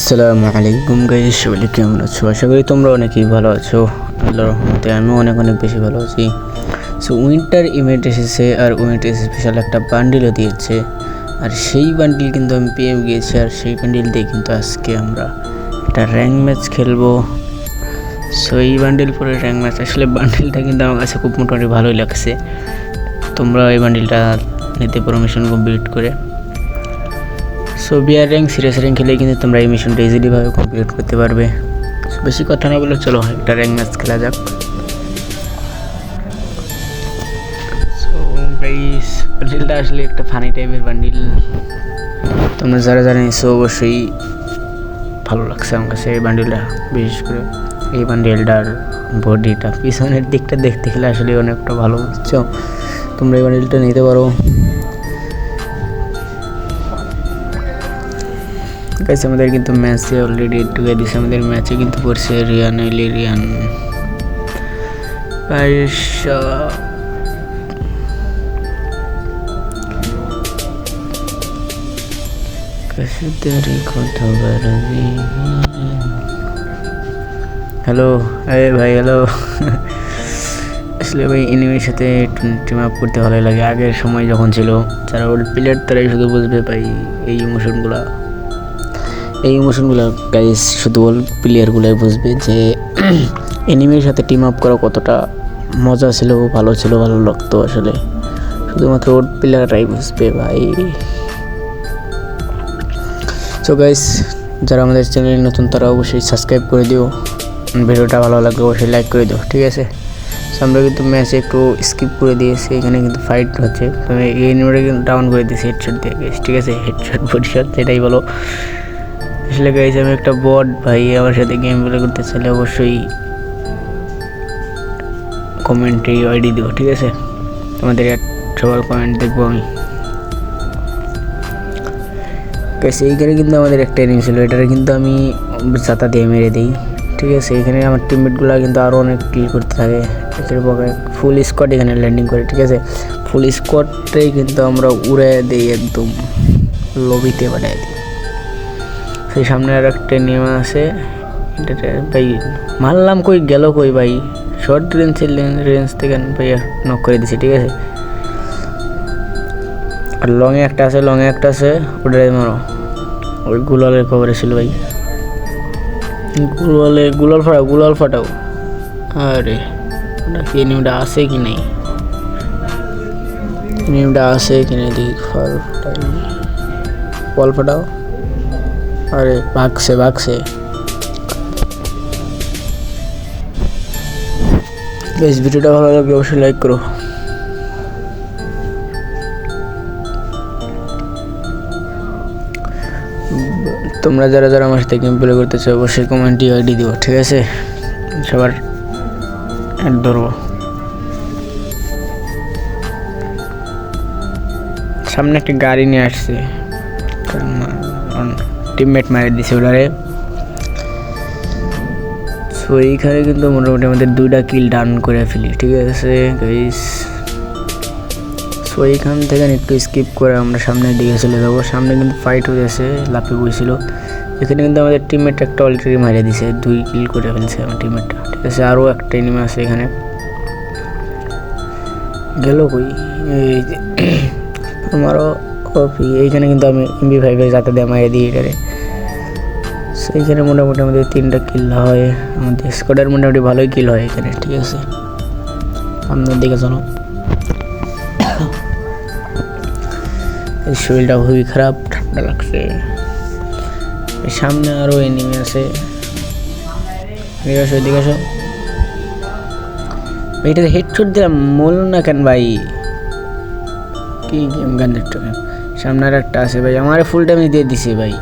আসসালামু আলাইকুম গাইস, সবাই কেমন আছো? আশা করি তোমরা অনেকেই ভালো আছো। আল্লাহর রহমতে আমি অনেক বেশি ভালো আছি। সো উইন্টার ইভেন্ট এসেছে আর উইন্টার স্পেশাল একটা বান্ডিলও দিয়েছে, আর সেই বান্ডিল কিন্তু আমি পেয়ে গিয়েছি। আর সেই বান্ডিল দিয়ে কিন্তু আজকে আমরা একটা র্যাঙ্ক ম্যাচ খেলবো। সো এই বান্ডিল পরে র্যাঙ্ক ম্যাচ, আসলে বান্ডিলটা কিন্তু আমার কাছে খুব মোটামুটি ভালোই লাগছে। তোমরা এই বান্ডিলটা নিতে পারো মিশন কমপ্লিট করে। সো বিয়ার র্যাঙ্ক সিরিয়াস র্যাঙ্ক খেলে কিন্তু তোমরা এই মিশনটা ইজিলিভাবে কমপ্লিট করতে পারবে। সো বেশি কথা না বলে চলো একটা র্যাঙ্ক ম্যাচ খেলা যাক। সো গাইস, বান্ডিলটা আসলে একটা ফানি টাইপের বান্ডিল, তোমরা যারা জানিয়েছো অবশ্যই ভালো লাগছে আমার কাছে এই বান্ডিলটা। বিশেষ করে এই বান্ডিলটার বডিটা, পিছনের দিকটা দেখতে গেলে আসলে অনেকটা ভালো, বুঝছো? তোমরা এই বান্ডিলটা নিতে পারো। গাইস, আমাদের কিন্তু ম্যাচে অলরেডি ঢুকে দিছে। আমাদের ম্যাচে কিন্তু পড়ছে রিয়ান এলিরিয়ান আয়েশা। कैसे तेरी खबर হ্যালো ভাই, হ্যালো। আসলে ভাই এনিমির সাথে টিম আপ করতে ভালো লাগে। আগের সময় যখন ছিল, যারা ওল্ড প্লেয়ার তারাই শুধু বুঝবে ভাই এই ইমোশনগুলো গাইস, শুধু ওল্ড প্লেয়ারগুলোই বুঝবে যে এনিমির সাথে টিম আপ করা কতটা মজা ছিল, ভালো ছিল, ভালো লাগতো। আসলে শুধুমাত্র ওল্ড প্লেয়াররাই বুঝবে ভাই। সো গাইস, যারা আমাদের চ্যানেলে নতুন তারা অবশ্যই সাবস্ক্রাইব করে দিও। ভিডিওটা ভালো লাগলে অবশ্যই লাইক করে দিও, ঠিক আছে? আমরা কিন্তু ম্যাচে একটু স্কিপ করে দিয়েছি, এখানে কিন্তু ফাইট হচ্ছে। তবে এই এনিমিটা কিন্তু ডাউন করে দিয়েছি হেডশট দিয়ে, ঠিক আছে? হেডশট বডিশট যেটাই বলো। আসলে গাইস, আমি একটা বট ভাই, আমার সাথে গেম প্লে করতে চাইলে অবশ্যই কমেন্টে আইডি দেবো, ঠিক আছে? তোমাদের সবার কমেন্ট দেখবো আমি। গাইস, এইখানে কিন্তু আমাদের একটা এনিমি ছিল, এটারে কিন্তু আমি ছাতা দিয়ে মেরে দিই, ঠিক আছে? এখানে আমার টিমমেটগুলো কিন্তু আরও অনেক কিল করতে থাকে। এর পরে ফুল স্কোয়াড এখানে ল্যান্ডিং করে, ঠিক আছে? ফুল স্কোয়াডটাই কিন্তু আমরা উড়ে দিই, একদম লবিতে পাঠিয়ে দিই। সেই সামনে আর একটা নেমে আছে, এটাতে ভাই মারলাম, কই গেল কই ভাই? শর্ট রেঞ্জ থেকে ভাইয়া নক করে দিছি, ঠিক আছে? আর লংয়ে একটা আছে, ওটাই মারো। ওই গুলালের কভারে ছিল ভাই, গুলাল ফাটাও। আরে ওটা কি এনিমিটা আছে কি নেই? দেখি বল ফাটাও। আরে ভাগছে। গাইস, ভিডিওটা ভালো লাগলে অবশ্যই লাইক করো। তোমরা যারা আমার সাথে গেম প্লে করতে চাও অবশ্যই কমেন্টে আইডি দিও, ঠিক আছে? সবার অ্যাড ধরবো। সামনে একটা গাড়ি নিয়ে আসছে, টিমমেট মারে দিছে ওটারে। সো এইখানে কিন্তু মোটামুটি আমাদের 2টা কিল ডান করে ফেলি, ঠিক আছে গাইস? সো এইখান থেকে একটু স্কিপ করে আমরা সামনের দিকে চলে যাবো। সামনে কিন্তু ফাইট হয়েছে, লাফিয়ে বইছিল। এখানে কিন্তু আমাদের টিমমেট একটা অলরেডি মারিয়ে দিছে, 2 কিল করে ফেলছে আমার টিমমেটটা, ঠিক আছে? আরও একটা এনিমি আছে এখানে, গেল কই? এই যে আমারও কপি। এইখানে কিন্তু আমি MP5 যাতে দিয়ে মারিয়ে দিই এটারে। সেইখানে মোটামুটি আমাদের 3টা কিল হয়, আমাদের স্কোয়াডের মোটামুটি ভালোই কিল হয় এখানে, ঠিক আছে? আপনার দিকে চলো। শরীরটা খুবই খারাপ, ঠান্ডা লাগছে। সামনে আরও এনিমি আছে, এদিকে আসো। এটাতে হেডশট দিলাম, মূল না কেন ভাই? কি গেম গানের টোকেন? সামনে আর একটা আছে ভাই, আমার ফুল ড্যামেজ দিয়ে দিছে ভাই,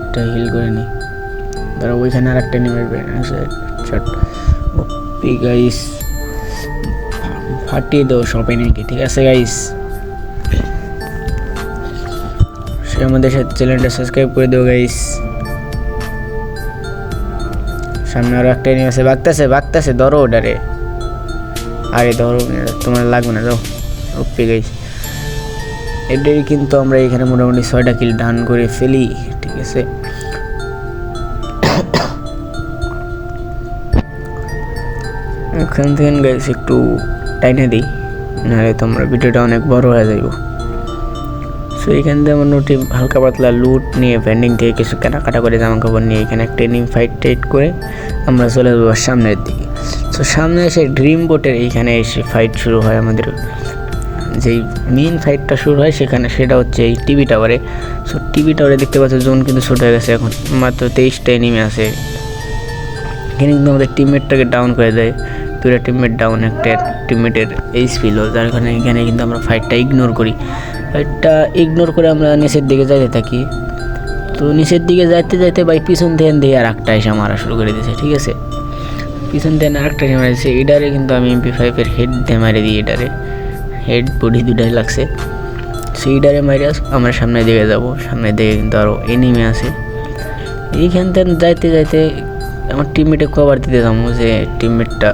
এটা হিল করে নি। ধরো ওইখানে আর একটা এনিমি আছে, শট। ওপি গাইস, ফাটিয়ে দাও সব এনিমিকে, ঠিক আছে গাইস? আমাদের সাথে চ্যানেলটা সাবস্ক্রাইব করে দেবো গাইস। সামনে আরো একটা এনিমি আছে, বাগতাছে, ধরো ওটারে। আরে ধরো, তোমার লাগবে না, যাও। ওপি গাইস, এটাই কিন্তু আমরা এখানে মোটামুটি 6টা কিল ডান করে ফেলি, ঠিক আছে? এখান থেকে গাইস একটু টাইনে দিই, নাহলে তোমরা ভিডিওটা অনেক বড় হয়ে যাইব। সো এখান থেকে মোটামুটি হালকা পাতলা লুট নিয়ে ভেন্ডিং থেকে কিছু কেনাকাটা করে জামা কাপড় নিয়ে এখানে একটা এনিমি ফাইট টাইট করে আমরা চলে যাবো সামনের দিকে। সো সামনে এসে ড্রিম বোটের এইখানে এসে ফাইট শুরু হয়। আমাদের যেই মেইন ফাইটটা শুরু হয় সেটা হচ্ছে এই টিভি টাওয়ারে। সো টিভি টাওয়ারে দেখতে পাচ্ছ জোন কিন্তু ছোট হয়ে গেছে, এখন মাত্র 23টা এনিমি আছে। এখানে কিন্তু আমাদের টিমমেটটাকে ডাউন করে দেয়, 2টা টিমমেট ডাউন, একটা টিমমেটের এইচপি লো, যার কারণে এখানে কিন্তু আমরা ফাইটটা ইগনোর করি। ফাইটটা ইগনোর করে আমরা নিচের দিকে যাইতে থাকি। তো নিচের দিকে যাইতে যাইতে ভাই পিছন থেকে দিয়ে আর একটা এসে মারা শুরু করে দিয়েছে। ঠিক আছে, পিছন থেকে আর একটা এসে মারা দিয়েছে। এটারে কিন্তু আমি MP5-এর হেড দিয়ে মারে দিই, এটারে হেড বডি দুটাই লাগছে। সেইটারে মারে আমরা সামনের দিকে যাব। সামনের দিকে কিন্তু আরও এনিমি আছে। এইখান থেকে যাইতে যাইতে আমার টিমমেটে কভার দিতে যাবো, যে টিমমেটটা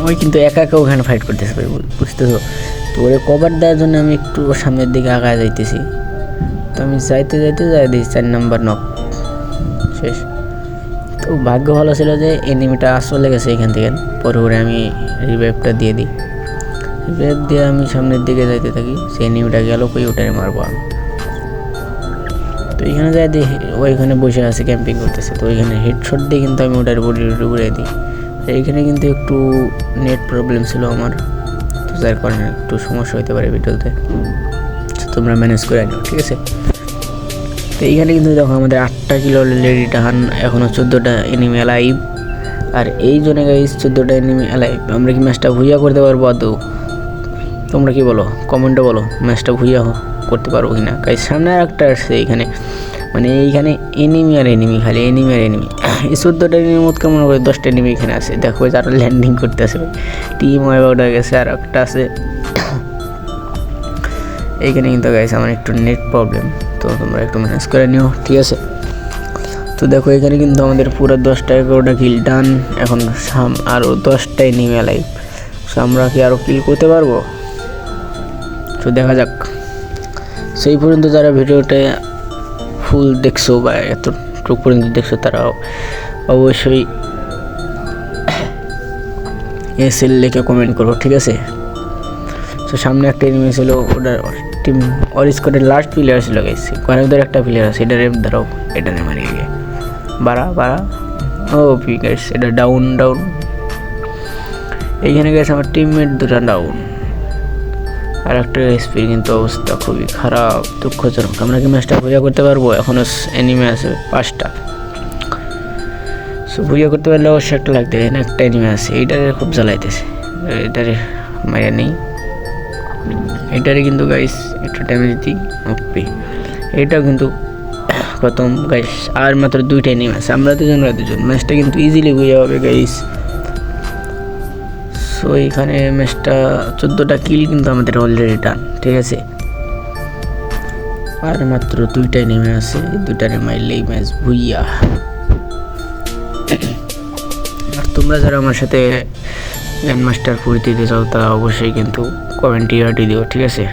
ওই কিন্তু একা একা ওখানে ফাইট করতেছে ভাই, বুঝতেছো তো। ওরে কভার দেওয়ার জন্য আমি একটু সামনের দিকে আগায় যাইতেছি। তো আমি যাইতে যাই দিই 4 নাম্বার নক শেষ। তো ভাগ্য ভালো ছিল যে এনিমিটা চলে গেছে এখান থেকে। পরে আমি রিভাইভটা দিয়ে দিই। রিভাইভ দিয়ে আমি সামনের দিকে যাইতে থাকি। সেই এনিমিটা গেল কই, ওটারে মারবো আমি। তো এইখানে যাই দিই ওইখানে বসে আছে ক্যাম্পিং করতেছে। তো ওইখানে হেডশট দিয়ে কিন্তু আমি ওটার বডি উড়ে দিই। এইখানে কিন্তু একটু নেট প্রবলেম ছিল আমার, তো যার কারণে একটু সমস্যা হতে পারে ভিডিওতে, তোমরা ম্যানেজ করে নিও, ঠিক আছে। তো এইখানে কিন্তু দেখো আমাদের 8টা কিলো অলরেডি ডান, এখনও 14টা এনিমি অ্যালাইভ। আর এই জন্য গাইস 14টা এনিমি অ্যালাইভ। আমরা কি ম্যাচটা ভুইয়া করতে পারবো আদৌ? তোমরা কি বলো, কমেন্টে বলো ম্যাচটা ভুইয়া করতে পারবো কি না। গাইস সামনে আর একটা আসছে এইখানে, মানে এইখানে এনিমি আর এনিমি, খালি এনিমি আর এনিমি। এই 14টা এনিমির মধ্যে মনে করে 10টা এনিমি এখানে আছে। দেখো যারা ল্যান্ডিং করতে আসে, টিম ওয়াইপ আউট হয়ে গেছে। আর একটা আছে এইখানে কিন্তু গাইস আমার একটু নেট প্রবলেম, তো তোমরা একটু ম্যানেজ করে নিও, ঠিক আছে। তো দেখো এখানে কিন্তু আমাদের পুরো 10টা 11টা কিল ডান। এখন আরও 10টা এনিমি অ্যালাইভ। সো আমরা কি আরও কিল করতে পারবো? তো দেখা যাক। সেই পর্যন্ত যারা ভিডিওটা ফুল দেখছো বা এতটুকু পর্যন্ত দেখছো, তারা অবশ্যই এসএল লিখে কমেন্ট করো, ঠিক আছে। তো সামনে একটা এনিমি ছিল, ওটার টিম অর স্কোয়াডের লাস্ট প্লেয়ার ছিল গাইস। কয়েকদের একটা প্লেয়ার আছে, এটারে ধরাও, এটারে মারি গিয়ে বাড়া ও পি গাইস, এটা ডাউন। এইখানে গেছে আমার টিমমেট 2টা ডাউন, আর একটা এসপির কিন্তু অবস্থা খুবই খারাপ, দুঃখজনক। আমরা কি ম্যাচটা ভুইয়া করতে পারবো? এখনও এনিমি আছে 5টা। সো ভুইয়া করতে পারলে অবশ্যই একটা লাগতে, এখানে একটা এনিমি আছে, এইটারে খুব জ্বালাইতেছে। এটারে মারিয়া নেই, এটারে কিন্তু গাইস একটু ড্যামেজ দিই। ওকে, এটাও কিন্তু প্রথম গাইস। আর মাত্র 2টা এনিমি আছে, আমরা দুজন ম্যাচটা কিন্তু ইজিলি ভুইয়া হবে গাইস। সো এইখানে ম্যাচটা 14টা কিল কিন্তু আমাদের অলরেডি ডান, ঠিক আছে। আর মাত্র 2টাই নেমে আছে, 2টারে মাইলেই ম্যাচ ভুইয়া। আর তোমরা যারা আমার সাথে গ্র্যান্ড মাস্টার ফুর্তি দিতে চাও, তারা অবশ্যই কিন্তু কমেন্ট ইয়ারটি দিও, ঠিক আছে।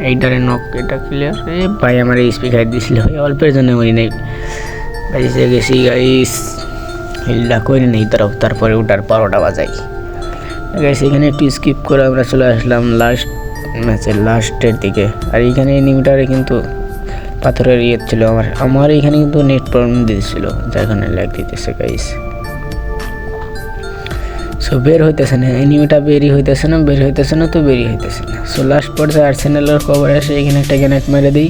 এইটারে নক, এটা ক্লিয়ার। ভাই আমার এই স্পিকার দিছিল, অল্পের জন্য মরি নাই, বাড়িতে গেছি গাইস, হিলটা করে নেই তারপরে ওটার 12টা বাজাই গাইস। এখানে একটু স্কিপ করে আমরা চলে আসলাম লাস্ট ম্যাচের লাস্টের দিকে। আর এইখানে এনিমিটারে কিন্তু পাথরের ইয়ে ছিল, আমার এখানে কিন্তু নেট প্রবলেম দিয়েছিল, যার কারণে ল্যাগ দিতেছে গাইস। সো বের হইতেছে না, এনিমিটা বেরই হইতেছে না, বের হইতেছে না। সো লাস্ট পর্যায়ে আর্সেনালের খবর আসে, এখানে একটা গ্রেনেড মেরে দিই।